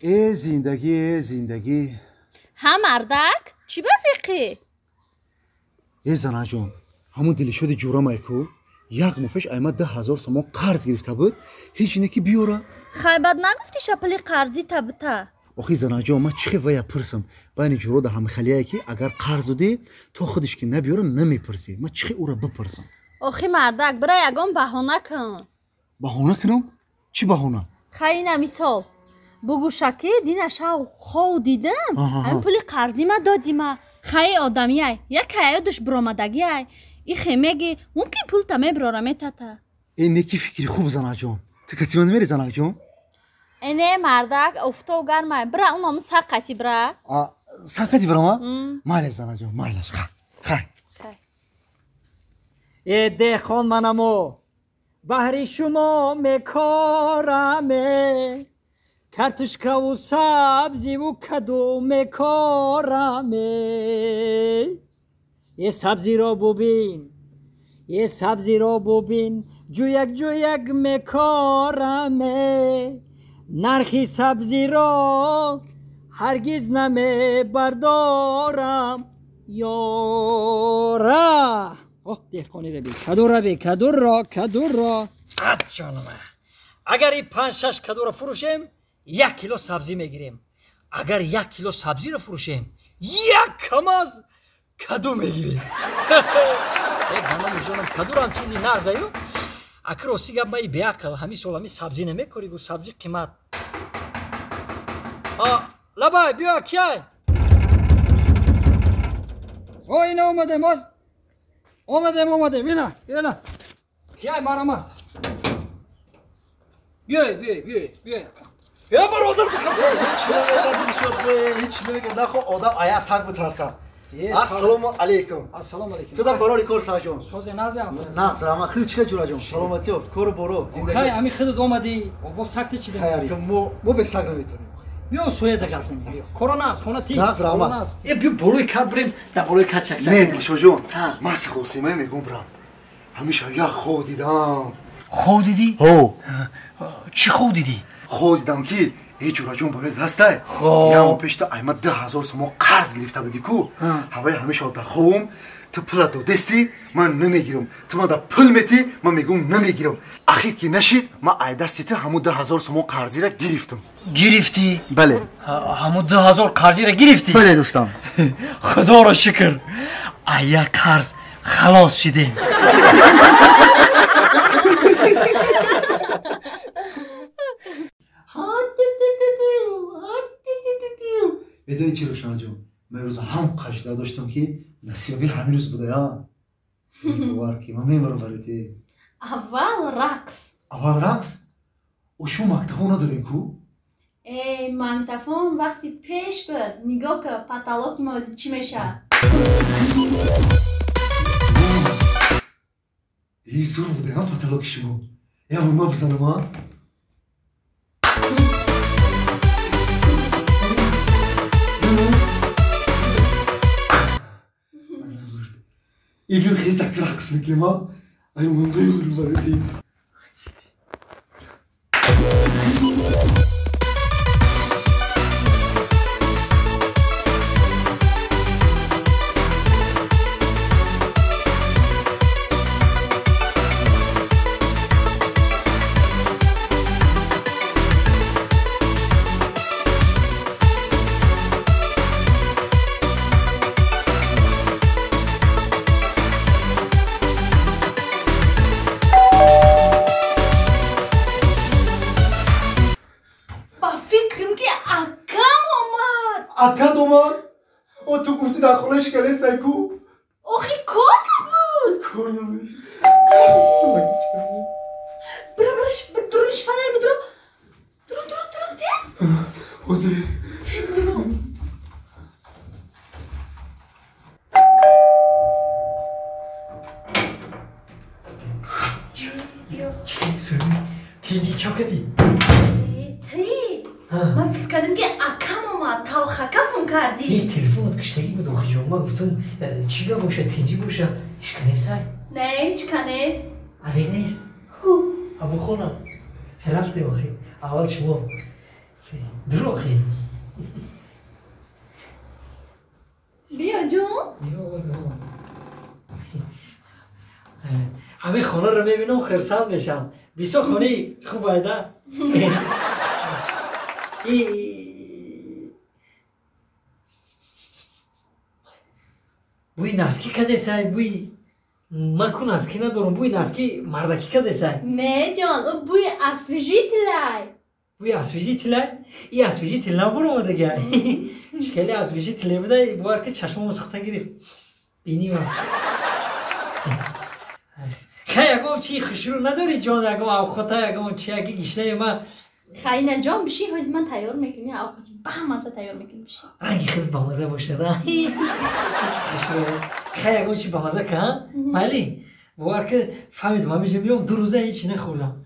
زندگی ها مردک چی بازیقی؟ زنا جون همون دلی شده جورا کو یک ماه پیش ایمد 10,000 سوم قرض گرفته بود هیچ اینه که بیاره خیبت نگفتی شپلی قرضی تبتا آخی زنا جون ما چخی ویا پرسم بین جورا ده هم خلیه که اگر قرض دی تو خودش که نبیاره نمیپرسی ما چخی او را بپرسم آخی مردک برای یگان بهانه کن بهانه کنم چی بهانه خیلی نمیسال بگو شکی دین شاو خو دیدم این پولی قرضی ما دادی ما خیلی آدمی ای یک هیادش برامدگی ای این خیمگی ممکن پول تمه برارمه تاتا این نکی فکری خوب زنا جون تو کتی من میری زنا جون اینه مردک افتا و گرمه برا اون همون ساقتی برا ساقتی برا ما؟ ماله زنا جون مالش خی ده خان منمو بحری شما میکارمه کارتشکا و سبزی و کدو میکارمه یه سبزی را ببین جویک میکارمه نرخی سبزی را هرگز نمیبردارم یارا دهقانی را بی کدو را جانم اگر این 5-6 کدو را فروشیم 1 کیلو سبزی میگیریم اگر 1 کیلو سبزی را فروشیم 1 کماز کدو میگیریم بانم جانم کدو را هم چیزی نغزایو اگر روسی گب مایی بیاکل همی سال همی سبزی نمیکاری گو سبزی قیمت لبای بیا کیای اینه اومده بینا کیای مرامد بیا برادر بخواه هیچ نمیگه نخو آدم آیا سگ بترسم السلام علیکم تو دا برای کار ساجون سوز نازم نقص اما خیلی چه جورا جون سلامتی و کار برو زندگی خیلی امی خودت اومدی با سخت چی داری که مو به سگ نمیتونیم بیا سوی دگل زن بیا کرونا است خونه تی نقص اما بیا بروی کات بریم دا بروی کات چک نه دیشو جون ما سخوسیمه میگم برام همیشه یا خود دیدم خود دیدی هو چی خود دیدی خود دیدم که هیچ جورا جون برای هسته یا پیش تا ایمد 10,000 سوم قرض گرفته بودی کو هوای همیشه در خوم تو پول دو دستی من نمیگیرم تو ما در پول میتی من میگم نمیگیرم اخیر که نشید ما ای دستی تو همون 10,000 سوم قرضی را گرفتی بله همون 10,000 قرضی را گرفتی بله دوستان خدا را شکر ای قرض خلاص شده میدونی چی روشنا جون من روز هم قشده داشتم که نصیبی همین روز بوده یا باور که من میمرم برای اول رقص و شو مکتفون نداریم کو؟ مکتفون وقتی پیش بود نگاه که پتالوک موزی چی میشه این زور بوده هم پتالوک شما یا ما بزنم ها İbn Hizak raks miklima ay mumbayı vardı. Akad Omar, o tu gufti dakhlesh kale sayku. Oxi kor kabul. Koryam. Bırak durun şifalar mı durun? Durun tez. Ozi. تیجی چوکدی من فکر کردم که اکم اومد تلخکفون کردی این تلفنت کشتگی بود آخی جون ما گفتم چیگا باشه تیجی باشه هیچ کنیست های؟ نه هیچ کنیست علیه نیست؟ ابو خونم رفته آخی اول شما دروغی بیا جون همه خانه رو میبینم خرسند میشم بیسا خانه خوب بایده بوی نسکی کده سای بوی من کو نسکی ندارم بوی نسکی مردکی کده سای نه جان او بوی اسویجی تلای بوی اسویجی تلای ای اسویجی تلا برو دیگه چکلی اسویجی تله بده بوار که چشمم سخته گرفت بینی من خیلی اگه چی خشرو نداری جان اگه اوقاتا اگه چی اگه گیشنه من خیلی جان بشی هایز من تیار میکنی اوقاتی بامزه تیار میکنی بشی رنگی خیلی بامزه باشه نه خیلی اگه چی بامزه که بله بوار که فهمید من میشه بیام 2 روزه هیچی نخوردم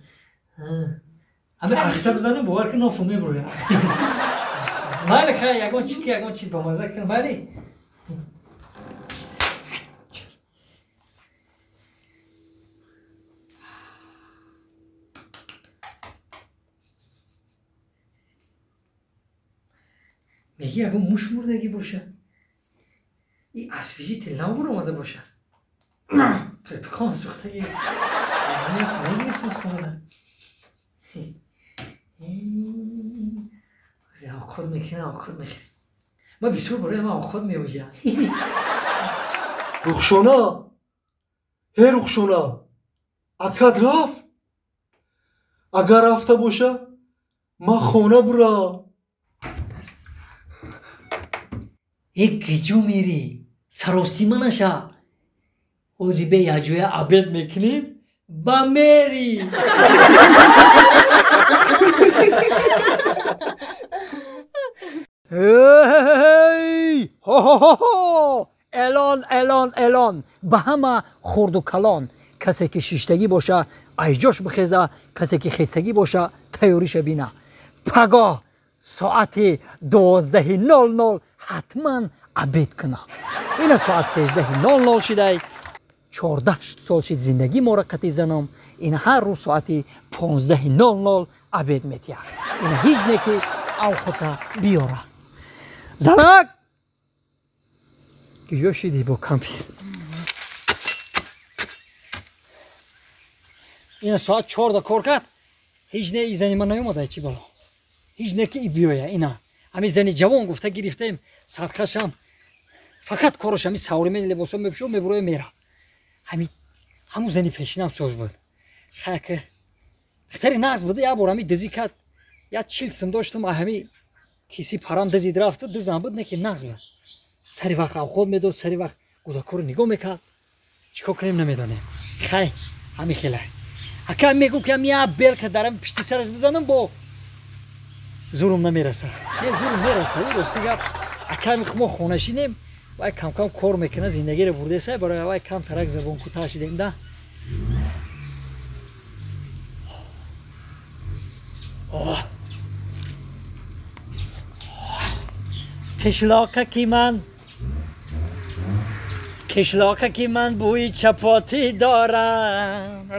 همه اخسه بزنم بوار که نافهمه برویم بله خیلی اگه چی بامزه که بله میگی اگه موش مردگی باشه این اسفیجی تلم برو اومده باشه پرتقال سوختگی اهمیت نگرفتم خوردم آخود میکنه من بسیار برای من آخود میوجه رخشانا هی رخشانا اکد رفت اگر رفته باشه من خانه برا یک گیجو میری سراستی منشا اوزی به یه جوی عبد میکنیم با میری الان به همه خورد و کلان کسی که شیشتگی باشه ایجاش بخیزه کسی که خیستگی باشه تیاریش بینه پگاه ساعت 12:00 حتما عبد کنه این ساعت 13:00 شده 14 سال شد زندگی ما را قطع زنم این هر روز ساعت 15:00 عبد میتیه این هیچ نکی اوقات بیاره زنک که جا شدی با کمپیر این ساعت 14 کار کرد هیچ نه ای زنی من نیومده چی بالا هیچ نه که ای بیایه اینا همین زنی جوان گفته گرفتیم صدقشم فقط کارش همین سواری لباسا میپوشه میبره میره همون زنی پیشینم سوز بود خیلی که دختری ناز بوده یه بار همین دزی کرد یا 40 سم داشتم همین کسی پرام دزید رفته دزم بود نه که ناز بود سری وقت خود میداد سری وقت گوداکو رو نگاه میکرد چیکار کنیم نمیدونیم خیلی همین خیلی اکا میگم که همین بیل که دارم پشت سرش بزنم با زورم نمیرسه یه زورم میرسه اون راستی گفت اکا میخوام خونه شینیم وای کم کم کار میکنه زندگی رو برده سه برای وای کم ترک زبون کوتاه شدیم ده کشلاکه که من بوی چپاتی دارم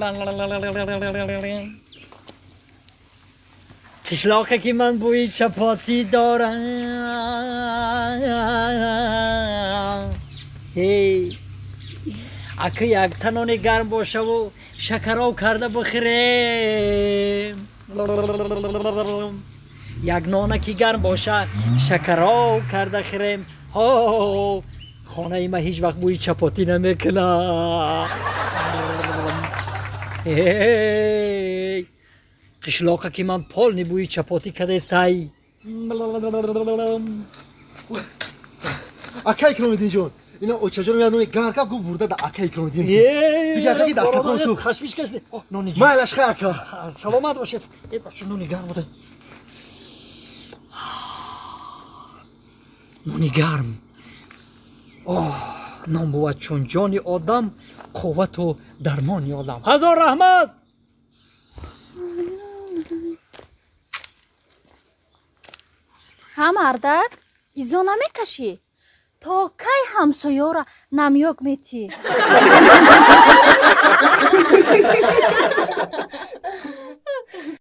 کشلاکه که من بوی چپاتی دارم هی اگه یک تنان گرم باشه و شکراو کرده بخوریم یک نانکی گرم باشه شکراو کرده خوریم ها خانه ای ما هیچ وقت بوی چپاتی نمیکنه هی قشلاقه که من پال نبوی چپاتی کده استایی اکای کلومیدین جون اینا اوچاجو رو میادونه گارکا گو برده دا اکای کلومیدین دیگه اکای دستا کن سو خشمش کشته نونی جون مالش خیر اکا سلامت باشید ای بچه نونی گرم بوده نونی گرم نام بود چون جانی آدم قوت و درمانی آدم هزار رحمت هم اردک ایزا نمیکشی تا کی همسایه را نمیاک میتی